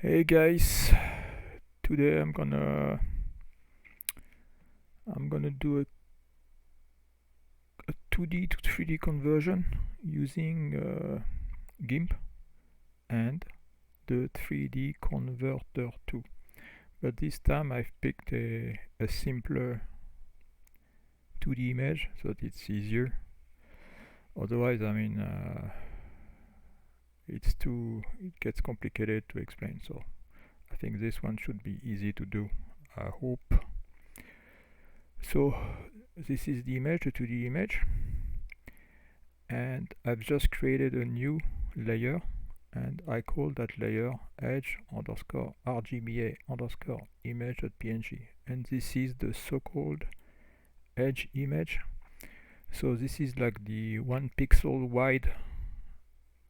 Hey guys, today I'm gonna do a 2D to 3D conversion using GIMP and the 3D converter 2. But this time I've picked a simpler 2D image so that it's easier. Otherwise, it gets complicated to explain. So I think this one should be easy to do. I hope. So this is the image, the 2D image, and I've just created a new layer, and I call that layer edge underscore RGBA underscore image.png, and this is the so-called edge image. So this is like the 1 pixel wide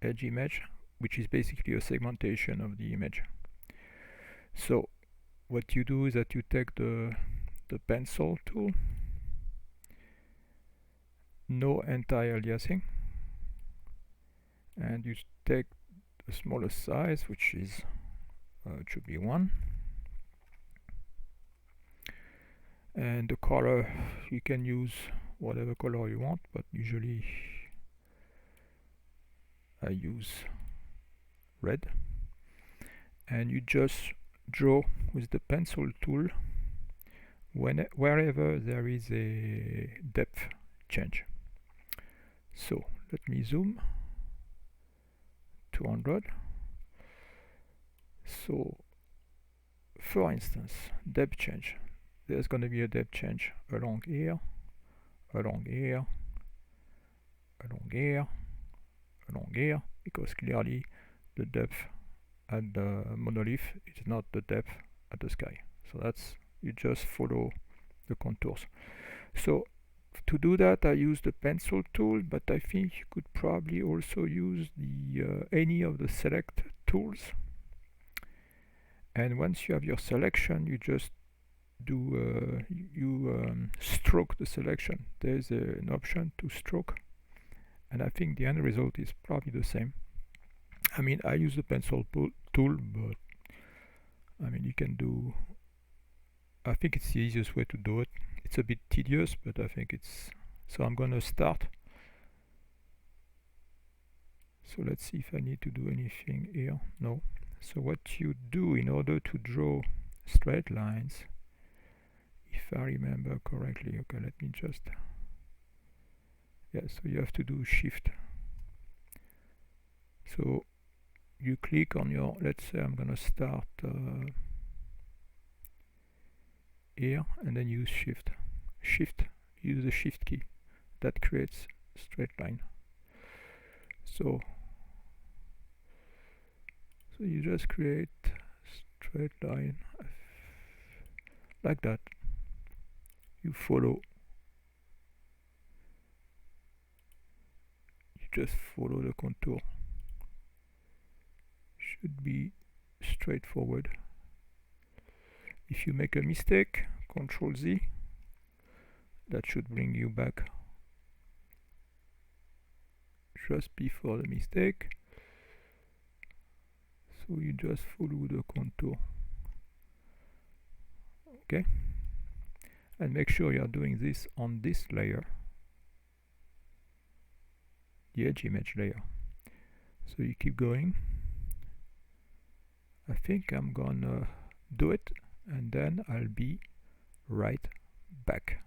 edge image, which is basically a segmentation of the image. So what you do is that you take the pencil tool, no anti-aliasing, and you take the smallest size, which is it should be 1, and the color, you can use whatever color you want, but usually I use red, and you just draw with the pencil tool wherever there is a depth change. So let me zoom 200. So for instance, depth change, there's going to be a depth change along here, along here, along here, along here, because clearly the depth at the monolith is not the depth at the sky. So that's, you just follow the contours. So to do that I use the pencil tool, but I think you could probably also use the any of the select tools. And once you have your selection, you just do stroke the selection. There's an option to stroke, and I think the end result is probably the same. I mean, I use the pencil tool, but I mean, you can do, I think it's the easiest way to do it. It's a bit tedious, but I think it's, so I'm gonna start. So let's see if I need to do anything here. No. So what you do in order to draw straight lines, if I remember correctly, okay, let me just, yeah, so you have to do shift. So you click on your, let's say I'm gonna start here, and then use shift, use the shift key. That creates straight line. So you just create straight line like that. You follow, you just follow the contour. Should be straightforward. If you make a mistake, Ctrl Z, that should bring you back just before the mistake. So you just follow the contour. Okay, and make sure you are doing this on this layer, the edge image layer. So you keep going. I think I'm gonna do it, and then I'll be right back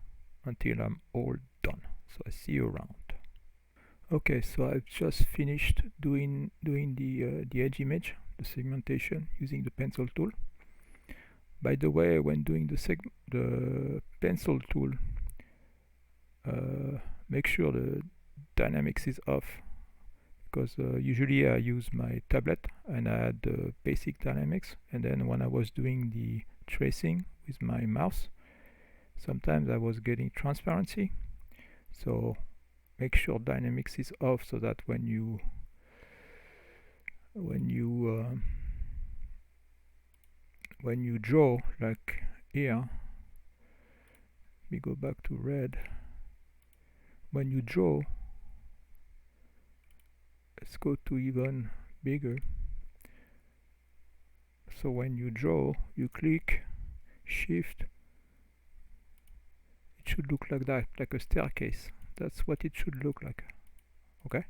until I'm all done. So I see you around. Okay, so I've just finished doing the edge image, the segmentation, using the pencil tool. By the way, when doing the pencil tool, make sure the dynamics is off, because usually I use my tablet and I had the basic dynamics, and then when I was doing the tracing with my mouse, sometimes I was getting transparency. So make sure dynamics is off, so that when you draw, like here, let me go back to red. When you draw, let's go to even bigger. So when you draw, you click shift, it should look like that, like a staircase. That's what it should look like. Okay,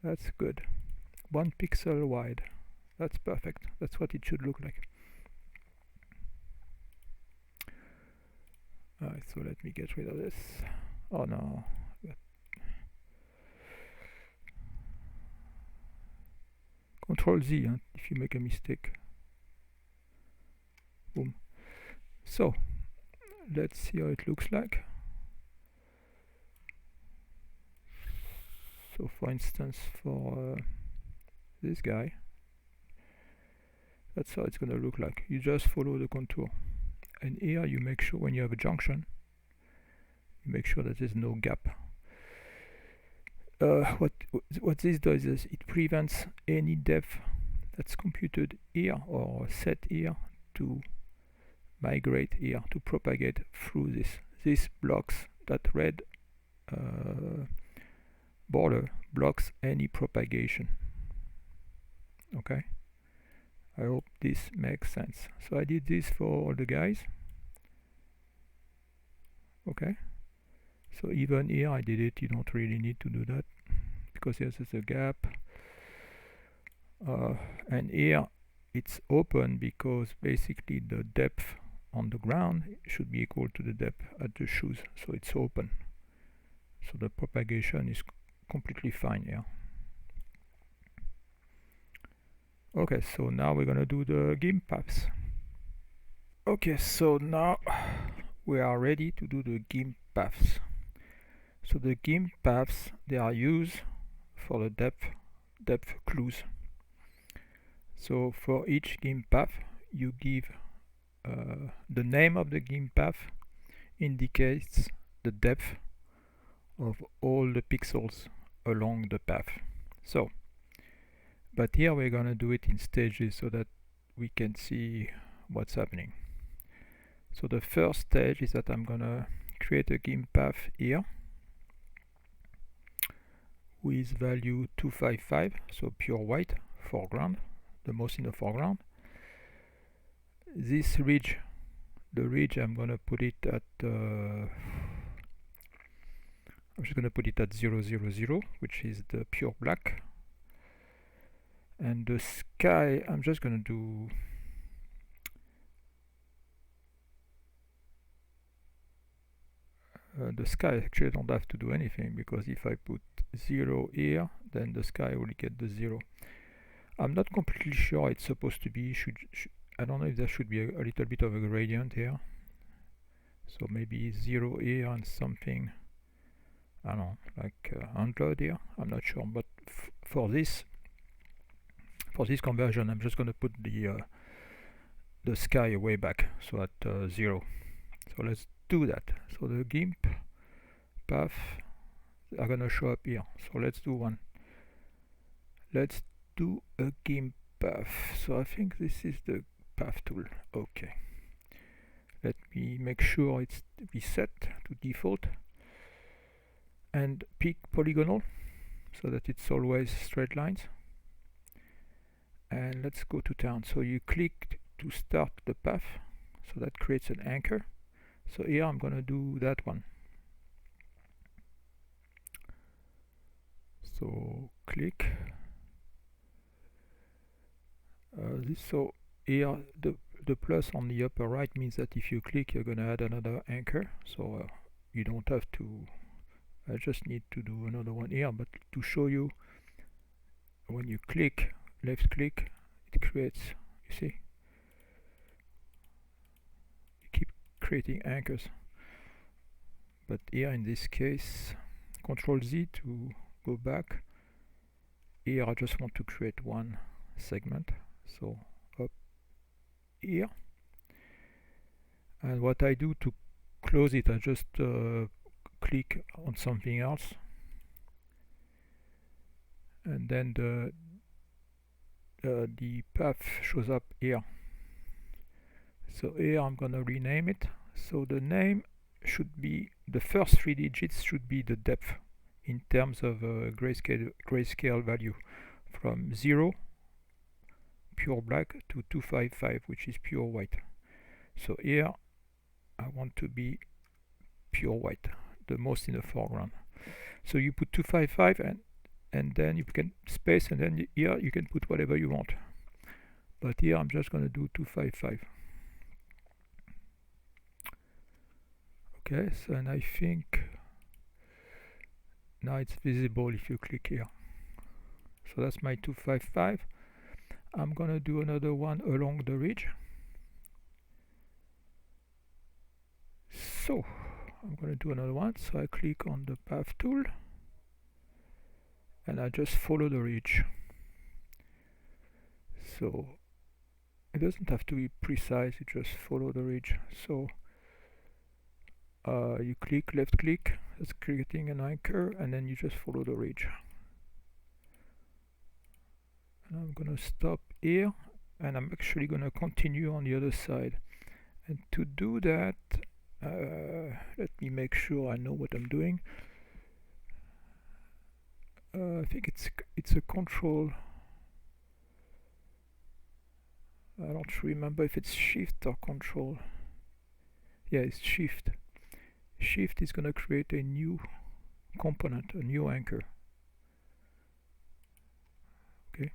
that's good. 1 pixel wide. That's perfect. That's what it should look like. Alright, so let me get rid of this. Oh no. Control Z, huh, if you make a mistake. Boom. So let's see how it looks like. So for instance, for this guy, that's how it's going to look like. You just follow the contour, and here you make sure when you have a junction, you make sure that there's no gap. What this does is it prevents any depth that's computed here or set here to migrate here, to propagate through this. This blocks, that red border blocks any propagation. Okay, I hope this makes sense. So I did this for all the guys. Okay, so even here I did it. You don't really need to do that because here's a gap, and here it's open because basically the depth on the ground should be equal to the depth at the shoes, so it's open, so the propagation is completely fine here. Okay, so now we're gonna do the gimp paths. Okay, so now we are ready to do the gimp paths. So the gimp paths, they are used for the depth clues. So for each gimp path, you give the name of the gimp path indicates the depth of all the pixels along the path. So, but here we're gonna do it in stages so that we can see what's happening. So the first stage is that I'm gonna create a gimp path here with value 255, so pure white foreground, the most in the foreground. This ridge, the ridge, I'm gonna put it at I'm just gonna put it at 0, 0, 0, which is the pure black. And the sky, I'm just gonna do the sky. Actually, I don't have to do anything because if I put 0 here, then the sky will get the 0. I'm not completely sure it's supposed to be. I don't know if there should be a little bit of a gradient here. So maybe 0 here and something, I don't know, like 100 here. I'm not sure, but for this conversion, I'm just going to put the sky way back, so at 0. So let's do that. So the gimp path are going to show up here. So let's do one. Let's do a gimp path. So I think this is the path tool. Okay. Let me make sure it's reset to default and pick polygonal so that it's always straight lines. And let's go to town. So you click to start the path, so that creates an anchor. So here I'm gonna do that one. So click so here the plus on the upper right means that if you click, you're gonna add another anchor. So you don't have to. I just need to do another one here, but to show you, when you click, left click, it creates, you see, you keep creating anchors. But here in this case, Control Z to go back. Here I just want to create one segment, so up here. And what I do to close it, I just click on something else, and then the path shows up here. So here I'm gonna rename it. So the name should be, the first 3 digits should be the depth in terms of grayscale value, from 0 pure black to 255, which is pure white. So here I want to be pure white, the most in the foreground. So you put 255 and then you can space, and then here you can put whatever you want. But here I'm just going to do 255. Okay, so and I think now it's visible if you click here. So that's my 255. I'm gonna do another one along the ridge. So I'm gonna do another one. So I click on the path tool and I just follow the ridge. So it doesn't have to be precise, you just follow the ridge. So you click, left click, that's creating an anchor, and then you just follow the ridge. And I'm gonna stop here, and I'm actually gonna continue on the other side. And to do that, let me make sure I know what I'm doing. I think it's a control. I don't remember if it's shift or control. Yeah, it's shift. Shift is gonna create a new component, a new anchor. Okay.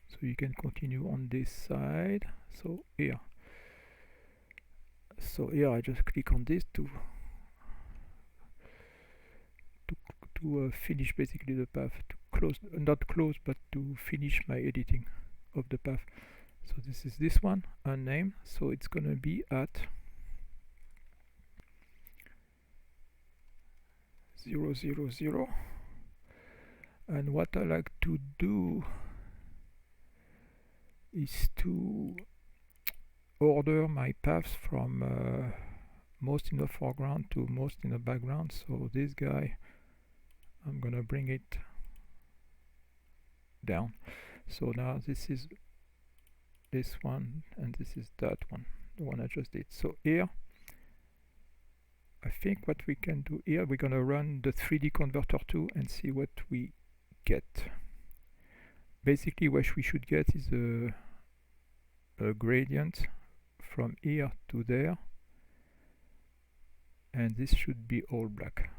So you can continue on this side. So here. So here I just click on this to finish basically the path, to close, not close, but to finish my editing of the path. So this is this one, unnamed, so it's gonna be at 0, 0, 0. And what I like to do is to order my paths from most in the foreground to most in the background. So this guy, I'm gonna bring it down. So now this is this one and this is that one, the one I just did. So here I think what we can do here, we're gonna run the 3dconverter2 and see what we get. Basically what we should get is a gradient from here to there, and this should be all black,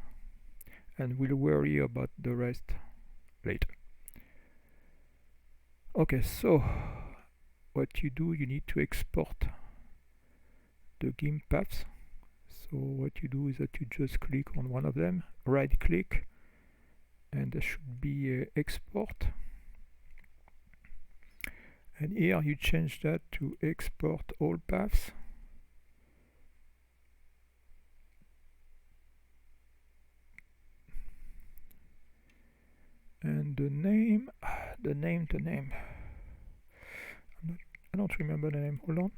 and we'll worry about the rest later. Okay, so what you do, you need to export the GIMP paths. So what you do is that you just click on one of them, right click, and there should be export, and here you change that to export all paths. And the name, I don't remember the name, hold on.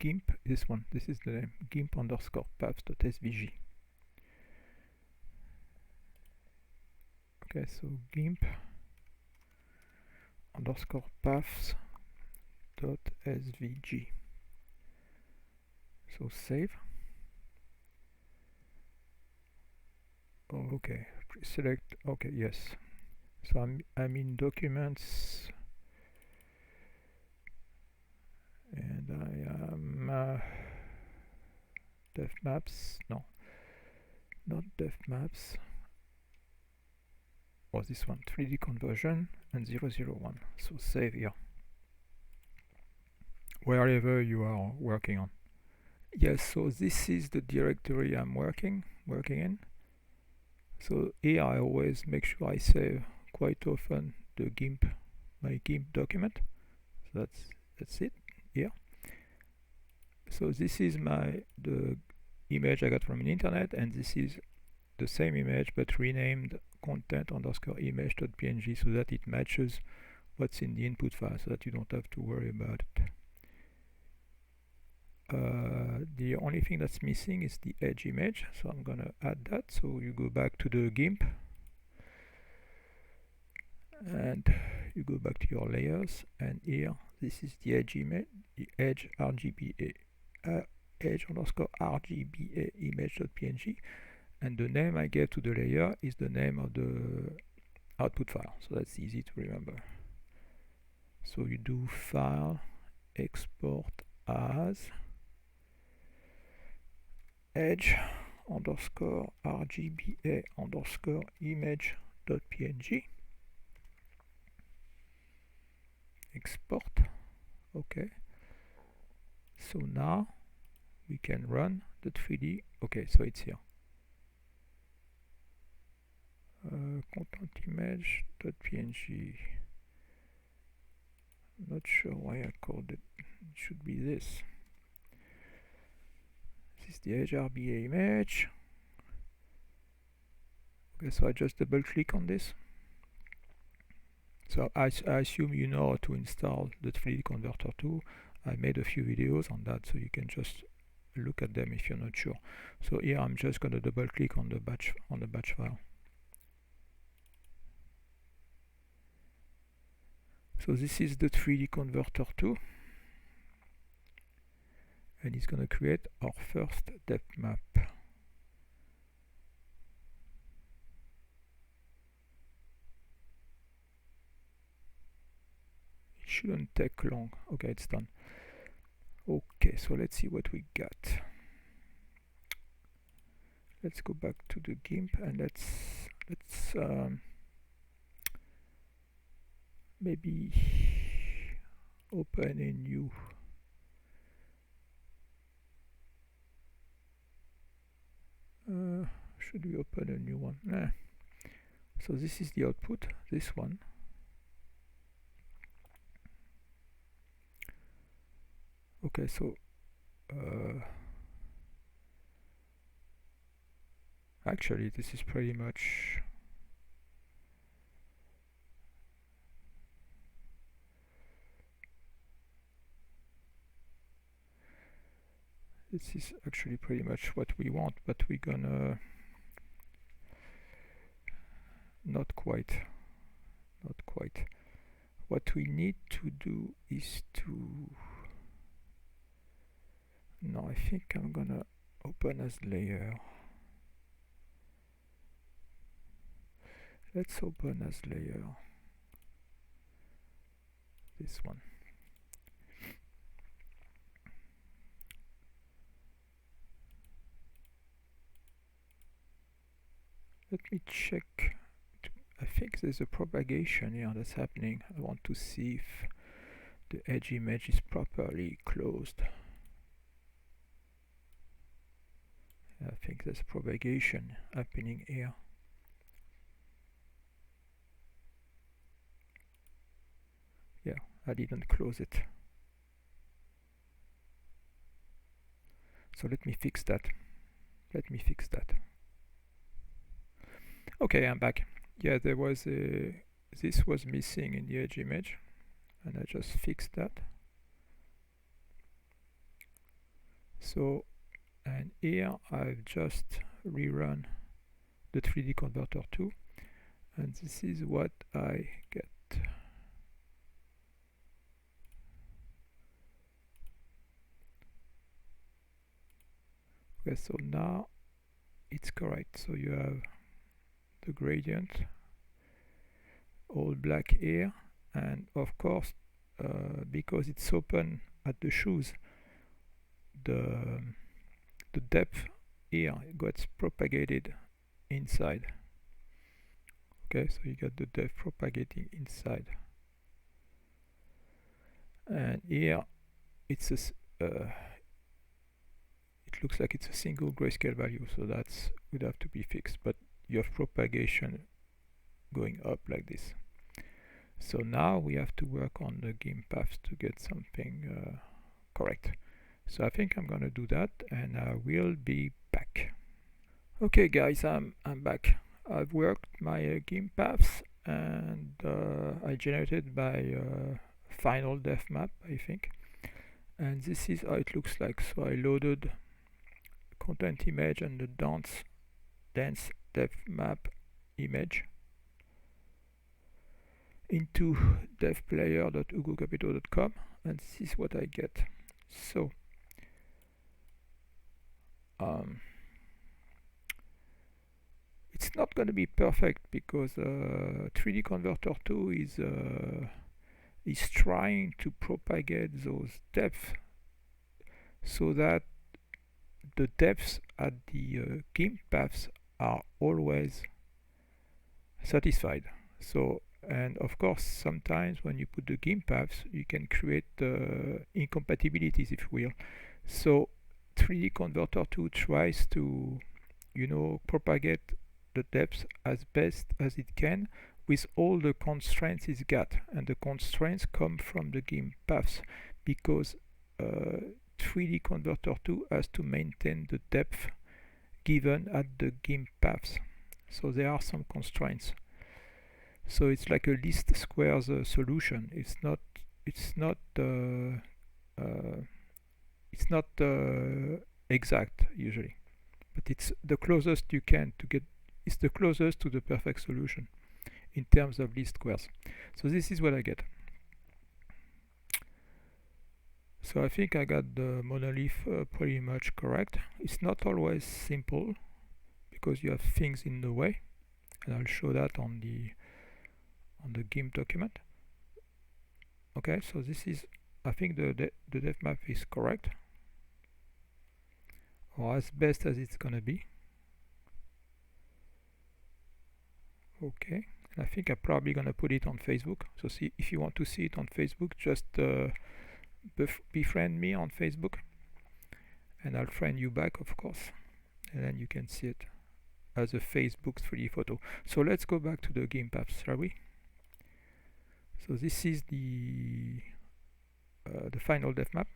GIMP, this one, this is the name, GIMP underscore paths.svg. Okay, so GIMP underscore paths.svg. So save. Oh, okay, select, okay, yes. So I'm in documents, and I am dev maps, no, not dev maps. Or this one, 3D conversion and 001. So save here, wherever you are working on. Yes, so this is the directory I'm working in. So here I always make sure I save quite often the GIMP, my GIMP document. So that's it here. So this is the image I got from the internet, and this is the same image but renamed content underscore image.png, so that it matches what's in the input file, so that you don't have to worry about it. The only thing that's missing is the edge image, so I'm gonna add that. So you go back to the GIMP and you go back to your layers, and here this is the edge image, the edge RGBA edge underscore RGBA image.png, and the name I gave to the layer is the name of the output file. So that's easy to remember. So you do file, export as edge underscore RGBA underscore image.png. Export. Okay. So now we can run the 3D. Okay, so it's here. Content image.png. Not sure why I called it. It should be this. This is the edge RGBA image. Okay, so I just double click on this. So I assume you know how to install the 3dconverter2. I made a few videos on that, so you can just look at them if you're not sure. So here I'm just going to double click on the batch file. So this is the 3dconverter2, and it's going to create our first depth map. It shouldn't take long. Okay, it's done. Okay, so let's see what we got. Let's go back to the GIMP and let's maybe open a new should we open a new one? Nah. So this is the output, this one. Okay, so actually this is pretty much pretty much what we want, but we're gonna not quite. What we need to do is to no, I think I'm gonna open as layer. Let's open as layer this one. Let me check. I think there's a propagation here that's happening. I want to see if the edge image is properly closed. I think there's propagation happening here. Yeah, I didn't close it. So let me fix that. Okay, I'm back. Yeah, there was this was missing in the edge image, and I just fixed that. So, and here I've just rerun the 3dconverter2, and this is what I get. Okay, so now it's correct. So you have the gradient, all black here, and of course because it's open at the shoes, the depth here gets propagated inside. Okay, so you got the depth propagating inside, and here it's it looks like it's a single grayscale value, so that's would have to be fixed, but you have propagation going up like this. So now we have to work on the GIMP paths to get something correct. So I think I'm gonna do that, and I will be back. Okay guys, I'm back. I've worked my GIMP paths, and I generated my final depth map, I think, and this is how it looks like. So I loaded content image and the dense depth map image into devplayer.hugocapital.com, and this is what I get. So it's not going to be perfect because 3D Converter 2 is trying to propagate those depths so that the depths at the GIMP paths are always satisfied. So, and of course, sometimes when you put the GIMP paths, you can create incompatibilities, if you will. So 3D Converter 2 tries to, propagate the depth as best as it can with all the constraints it's got. And the constraints come from the GIMP paths because 3D Converter 2 has to maintain the depth given at the GIMP paths. So there are some constraints. So it's like a least squares solution. It's not exact usually, but it's the closest you can to get. It's the closest to the perfect solution in terms of least squares. So this is what I get. So I think I got the monolith pretty much correct. It's not always simple because you have things in the way, and I'll show that on the GIMP document. Okay, so this is, I think the depth map is correct, or as best as it's gonna be. Okay, and I think I'm probably gonna put it on Facebook. So see, if you want to see it on Facebook, just befriend me on Facebook, and I'll friend you back, of course, and then you can see it as a Facebook 3D photo. So let's go back to the GIMP apps, shall we? So this is the final depth map,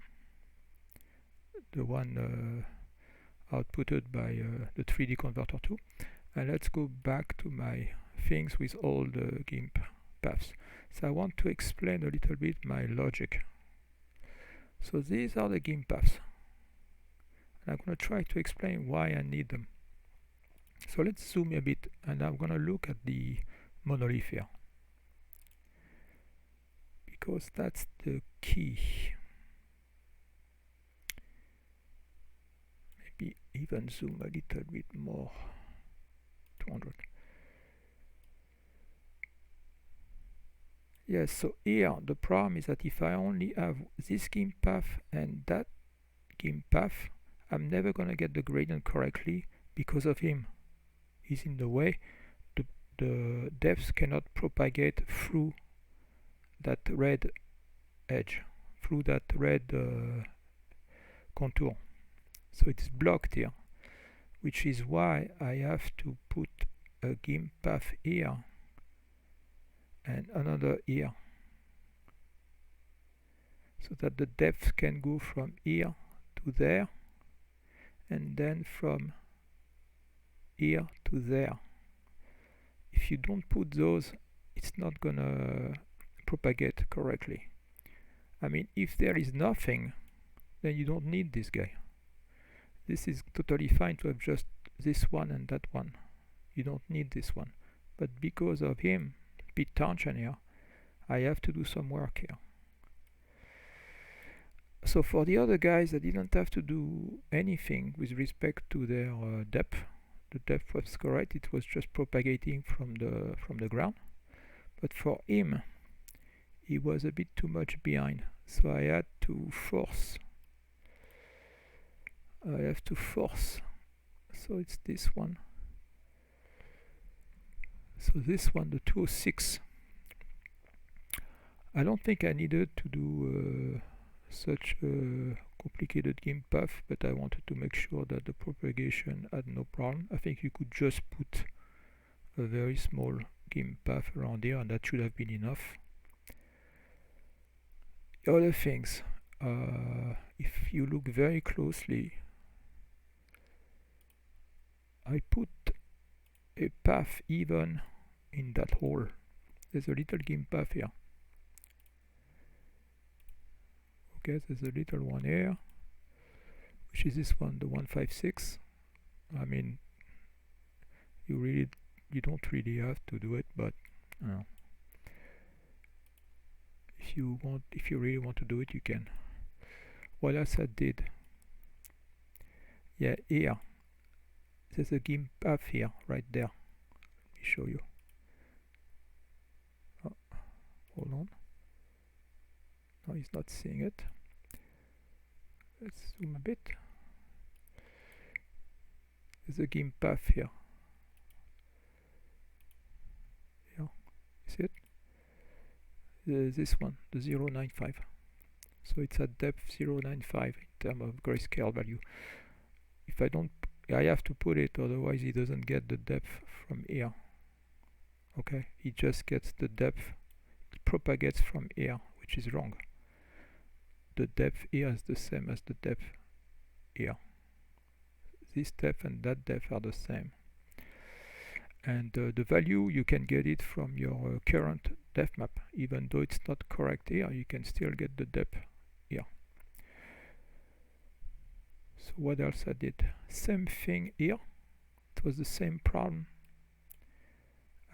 the one outputted by the 3D Converter 2. And let's go back to my things with all the GIMP paths. So I want to explain a little bit my logic. So these are the GIMP paths. And I'm going to try to explain why I need them. So let's zoom a bit, and I'm going to look at the monolith here, because that's the key. Maybe even zoom a little bit more. 200. Yes, so here the problem is that if I only have this GIMP path and that GIMP path, I'm never going to get the gradient correctly because of him. He's in the way. The depths cannot propagate through that red edge, through that red contour. So it's blocked here, which is why I have to put a GIMP path here and another here, so that the depth can go from here to there, and then from here to there. If you don't put those, it's not gonna propagate correctly. I mean, if there is nothing, then you don't need this guy. This is totally fine to have just this one and that one. You don't need this one. But because of him, bit tangent here, I have to do some work here. So for the other guys, I didn't have to do anything with respect to their depth. The depth was correct, it was just propagating from the ground. But for him, he was a bit too much behind, so I had to force. I have to force. So it's this one. So this one, the 206. I don't think I needed to do such a complicated GIMP path, but I wanted to make sure that the propagation had no problem. I think you could just put a very small GIMP path around here, and that should have been enough. Other things, if you look very closely, I put a path even in that hole. There's a little GIMP path here. Okay, there's a little one here, which is this one, the 156. I mean, you don't really have to do it, but if you really want to do it, you can. What else I did? Yeah, here there's a GIMP path here, right there. show you. Oh, hold on. No, he's not seeing it. Let's zoom a bit. There's a gimp path here. Yeah, see it? This one, the 0.95. So it's at depth 0.95 in terms of grayscale value. If I don't, I have to put it, otherwise he doesn't get the depth from here. Okay, he just gets the depth, it propagates from here, which is wrong. The depth here is the same as the depth here. This depth and that depth are the same. And the value, you can get it from your current depth map. Even though it's not correct here, you can still get the depth here. So what else I did? Same thing here. It was the same problem.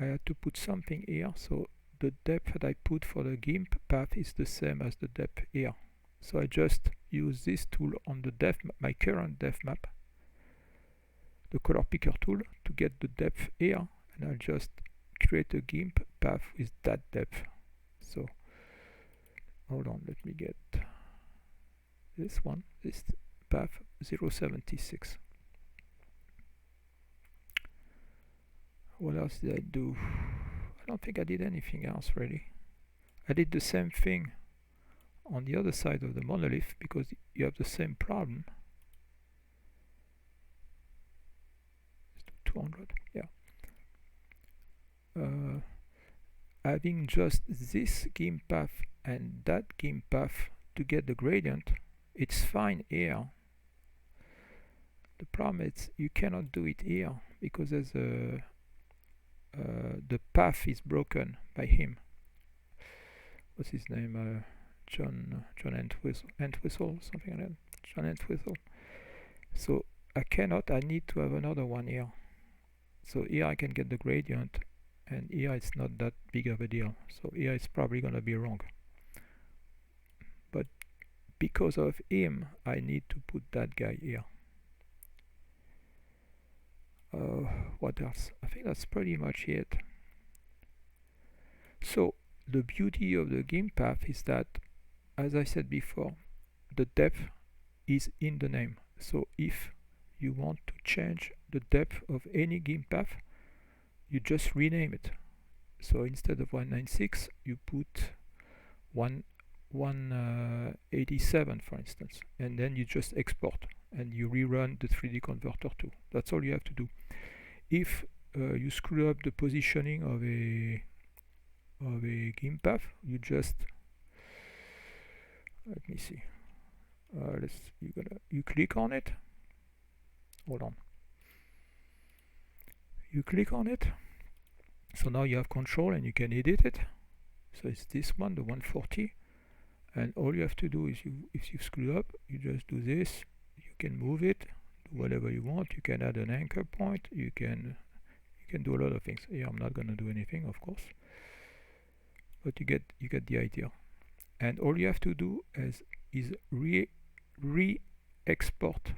I had to put something here, so the depth that I put for the gimp path is the same as the depth here. So I just use this tool on the depth, my current depth map, the color picker tool, to get the depth here, and I'll just create a gimp path with that depth. So hold on, let me get this one, this path 0.76. What else did I do? I don't think I did anything else really. I did the same thing on the other side of the monolith because you have the same problem. Let's do 200, yeah. Having just this gimp path and that gimp path to get the gradient, it's fine here. The problem is you cannot do it here because there's a the path is broken by him. What's his name? John Entwistle, something like that. John Entwistle. So I cannot. I need to have another one here. So here I can get the gradient, and here it's not that big of a deal. So here it's probably gonna be wrong. But because of him, I need to put that guy here. What else? I think that's pretty much it. So the beauty of the gimp path is that, as I said before, the depth is in the name. So if you want to change the depth of any gimp path, you just rename it. So instead of 196, you put 187, for instance, and then you just export and you rerun the 3dconverter2. That's all you have to do. If you screw up the positioning of a gimp path, you just, let me see, you click on it. Hold on. You click on it. So now you have control and you can edit it. So it's this one, the 140. And all you have to do is, if you screw up, you just do this. You can move it, do whatever you want. You can add an anchor point. You can do a lot of things. Here I'm not going to do anything, of course. But you get the idea. And all you have to do is re-export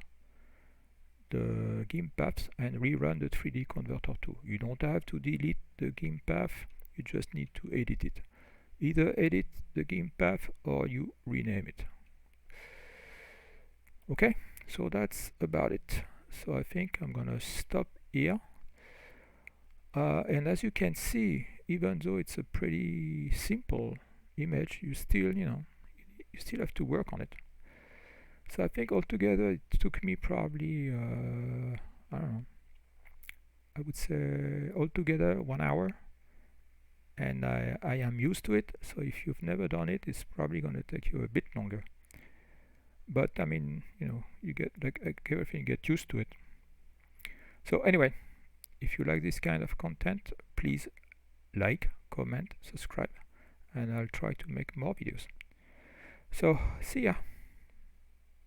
the gimp paths and rerun the 3dconverter2. You don't have to delete the gimp path, you just need to edit it. Either edit the gimp path or you rename it. Okay, so that's about it. So I think I'm gonna stop here. And as you can see, even though it's a pretty simple image, you still have to work on it. So I think altogether it took me probably, I don't know, I would say altogether 1 hour. And I am used to it, so if you've never done it, it's probably going to take you a bit longer. But I mean, you get like everything, you get used to it. So anyway, if you like this kind of content, please like, comment, subscribe, and I'll try to make more videos. So see ya.